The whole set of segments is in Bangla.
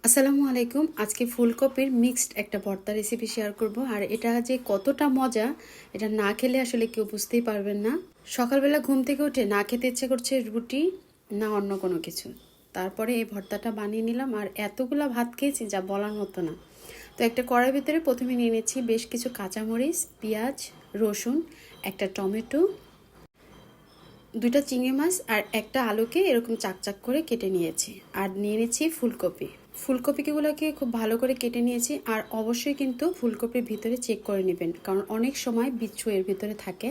আসসালামু আলাইকুম। আজকে ফুলকপির মিক্সড একটা ভর্তা রেসিপি শেয়ার করব। আর এটা যে কতটা মজা, এটা না খেলে আসলে কেউ বুঝতেই পারবেন না। সকালবেলা ঘুম থেকে উঠে না খেতে ইচ্ছে করছে রুটি না অন্য কোনো কিছু, তারপরে এই ভর্তাটা বানিয়ে নিলাম। আর এতগুলা ভাত খেয়েছি যা বলার মতো না। তো একটা কড়াইয়ের ভিতরে প্রথমে নিয়ে নিচ্ছি বেশ কিছু কাঁচামরিচ, পেঁয়াজ, রসুন, একটা টমেটো, দুইটা চিংড়ি মাছ আর একটা আলুকে এরকম চাকচাক করে কেটে নিয়েছি। আর নিয়ে নিচ্ছি ফুলকপিগুলোকে খুব ভালো করে কেটে নিয়েছি। আর অবশ্যই কিন্তু ফুলকপির ভিতরে চেক করে নেবেন, কারণ অনেক সময় বিচ্ছু এর ভিতরে থাকে।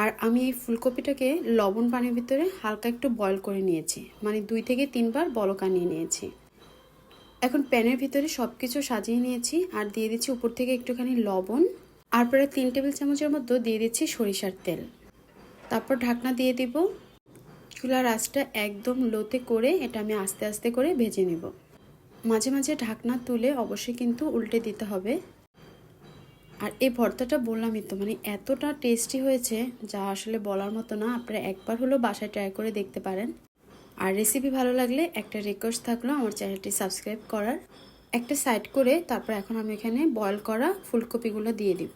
আর আমি এই ফুলকপিটাকে লবণ পানির ভিতরে হালকা একটু বয়ল করে নিয়েছি, মানে 2 থেকে 3 বার বলক আনিয়ে নিয়েছি। এখন প্যানের ভিতরে সব কিছু সাজিয়ে নিয়েছি আর দিয়ে দিচ্ছি উপর থেকে একটুখানি লবণ। আর প্রায় 3 টেবিল চামচের মতো দিয়ে দিচ্ছি সরিষার তেল। তারপর ঢাকনা দিয়ে দিব। চুলার আঁচটা একদম লোতে করে এটা আমি আস্তে আস্তে করে ভেজে নেব। মাঝে মাঝে ঢাকনা তুলে অবশ্যই কিন্তু উল্টে দিতে হবে। আর এই ভর্তাটা বললামই তো, মানে এতটা টেস্টি হয়েছে যা আসলে বলার মতো না। আপনারা একবার হলো বাসায় ট্রাই করে দেখতে পারেন। আর রেসিপি ভালো লাগলে একটা রিকোয়েস্ট থাকলো আমার চ্যানেলটি সাবস্ক্রাইব করার। একটা সাইড করে তারপর এখন আমি এখানে বয়েল করা ফুলকপিগুলো দিয়ে দিব।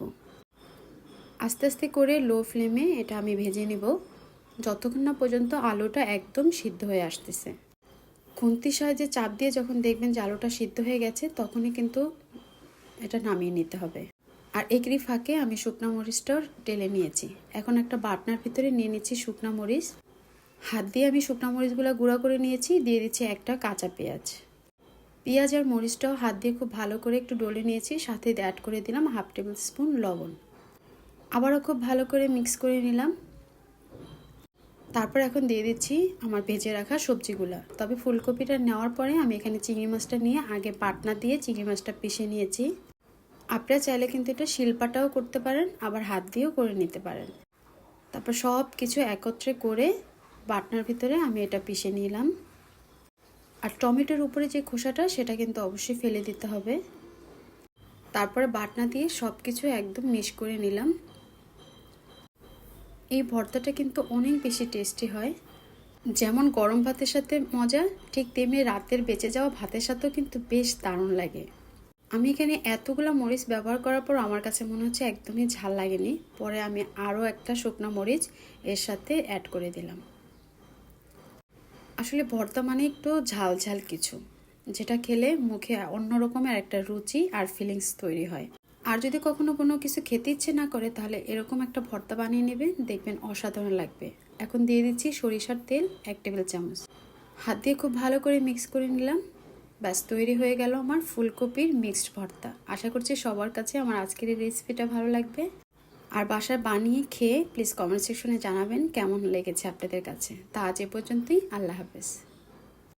আস্তে আস্তে করে লো ফ্লেমে এটা আমি ভেজে নিব যতক্ষণ না পর্যন্ত আলুটা একদম সিদ্ধ হয়ে আসতেছে। খুন্তির সাহায্যে চাপ দিয়ে যখন দেখবেন যে আলুটা সিদ্ধ হয়ে গেছে তখনই কিন্তু এটা নামিয়ে নিতে হবে। আর একই ফাঁকে আমি শুকনো মরিচটাও টেলে নিয়েছি। এখন একটা বাটনার ভিতরে নিয়ে নিচ্ছি শুকনো মরিচ। হাত দিয়ে আমি শুকনো মরিচগুলো গুঁড়া করে নিয়েছি। দিয়ে দিচ্ছি একটা কাঁচা পেঁয়াজ আর মরিচটাও হাত দিয়ে খুব ভালো করে একটু ডলে নিয়েছি। সাথে অ্যাড করে দিলাম 1/2 টেবিল স্পুন লবণ। আবারও খুব ভালো করে মিক্স করে নিলাম। তারপর এখন দিয়ে দিচ্ছি আমার ভেজে রাখা সবজিগুলো। তবে ফুলকপিটা নেওয়ার পরে আমি এখানে চিংড়ি মাছটা নিয়ে আগে বাটনা দিয়ে চিংড়ি মাছটা পিষে নিয়েছি। আপনারা চাইলে কিন্তু এটা শিলপাটাও করতে পারেন, আবার হাত দিয়েও করে নিতে পারেন। তারপর সব কিছু একত্রে করে বাটনার ভিতরে আমি এটা পিষে নিলাম। আর টমেটোর উপরে যে খোসাটা সেটা কিন্তু অবশ্যই ফেলে দিতে হবে। তারপরে বাটনা দিয়ে সব কিছু একদম মিক্স করে নিলাম। এই ভর্তাটা কিন্তু অনেক বেশি টেস্টি হয়। যেমন গরম ভাতের সাথে মজা, ঠিক তেমনি রাতের বেঁচে যাওয়া ভাতের সাথেও কিন্তু বেশ দারুণ লাগে। আমি এখানে এতগুলো মরিচ ব্যবহার করার পর আমার কাছে মনে হচ্ছে একদমই ঝাল লাগেনি। পরে আমি আরও একটা শুকনো মরিচ এর সাথে অ্যাড করে দিলাম। আসলে ভর্তা মানে একটু ঝাল ঝাল কিছু, যেটা খেলে মুখে অন্য রকমের একটা রুচি আর ফিলিংস তৈরি হয়। আর যদি কখনো কোনো কিছু খেতে ইচ্ছে না করে তাহলে এরকম একটা ভর্তা বানিয়ে নেবেন, দেখবেন অসাধারণ লাগবে। এখন দিয়ে দিচ্ছি সরিষার তেল 1 টেবিল চামচ। হাত দিয়ে খুব ভালো করে মিক্স করে নিলাম। ব্যাস তৈরি হয়ে গেল আমার ফুলকপির মিক্সড ভর্তা। আশা করছি সবার কাছে আমার আজকের এই রেসিপিটা ভালো লাগবে। আর বাসায় বানিয়ে খেয়ে প্লিজ কমেন্ট সেকশনে জানাবেন কেমন লেগেছে আপনাদের কাছে। তা আজ এ পর্যন্তই। আল্লাহ হাফেজ।